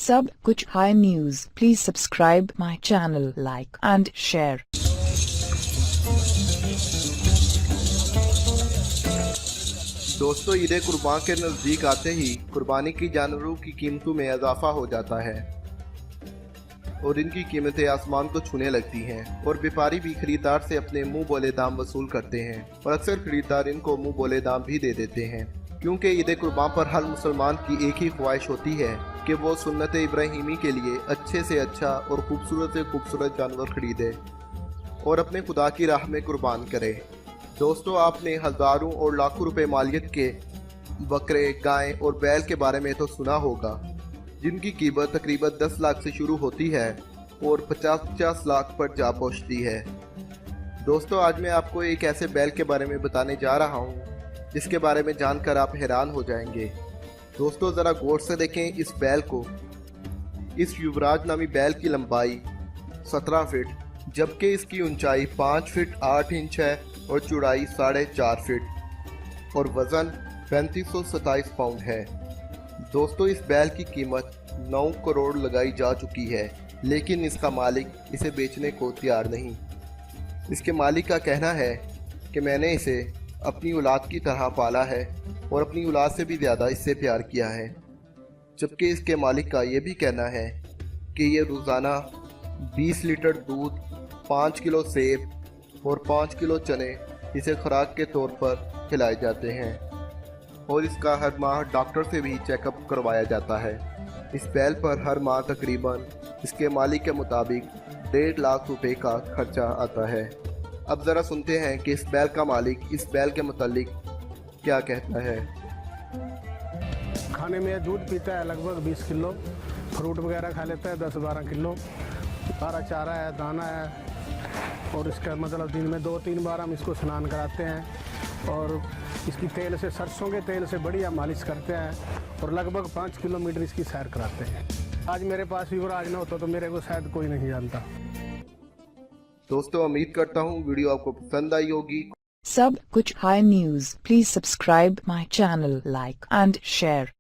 सब कुछ high news, please subscribe my channel, like and share. दोस्तों, ईद कुर्बान के नज़दीक आते ही कुर्बानी की जानवरों की कीमतों में इजाफा हो जाता है और इनकी कीमतें आसमान को छूने लगती हैं और व्यापारी भी खरीदार से अपने मुंह बोले दाम वसूल करते हैं और अक्सर खरीदार इनको मुंह बोले दाम भी दे देते हैं, क्योंकि ईद कुर्बान पर हर मुसलमान की एक ही ख्वाहिश होती है कि वो सुन्नत इब्राहिमी के लिए अच्छे से अच्छा और खूबसूरत से खूबसूरत जानवर खरीदे और अपने खुदा की राह में कुर्बान करे। दोस्तों, आपने हज़ारों और लाखों रुपए मालियत के बकरे, गायें और बैल के बारे में तो सुना होगा, जिनकी कीमत तकरीबन 10 लाख से शुरू होती है और 50-50 लाख पर जा पहुंचती है। दोस्तों, आज मैं आपको एक ऐसे बैल के बारे में बताने जा रहा हूं जिसके बारे में जानकर आप हैरान हो जाएंगे। दोस्तों, ज़रा गौर से देखें इस बैल को। इस युवराज नामी बैल की लंबाई 17 फीट, जबकि इसकी ऊंचाई 5 फीट 8 इंच है और चौड़ाई 4.5 फीट और वज़न 3527 पाउंड है। दोस्तों, इस बैल की कीमत 9 करोड़ लगाई जा चुकी है, लेकिन इसका मालिक इसे बेचने को तैयार नहीं। इसके मालिक का कहना है कि मैंने इसे अपनी औलाद की तरह पाला है और अपनी औलाद से भी ज़्यादा इससे प्यार किया है, जबकि इसके मालिक का ये भी कहना है कि ये रोज़ाना 20 लीटर दूध, 5 किलो सेब और 5 किलो चने इसे खुराक के तौर पर खिलाए जाते हैं और इसका हर माह डॉक्टर से भी चेकअप करवाया जाता है। इस बैल पर हर माह तकरीबन इसके मालिक के मुताबिक 1.5 लाख रुपए का खर्चा आता है। अब ज़रा सुनते हैं कि इस बैल का मालिक इस बैल के मुतालिक क्या कहता है। खाने में दूध पीता है लगभग 20 किलो, फ्रूट वगैरह खा लेता है 10-12 किलो, सारा चारा है, दाना है और इसका मतलब दिन में 2-3 बार हम इसको स्नान कराते हैं और इसकी तेल से, सरसों के तेल से बढ़िया मालिश करते हैं और लगभग 5 किलोमीटर इसकी सैर कराते हैं। आज मेरे पास युवराज ना होता तो मेरे को शायद कोई नहीं जानता। दोस्तों, उम्मीद करता हूँ वीडियो आपको पसंद आई होगी। सब कुछ high news, please subscribe my channel, like and share.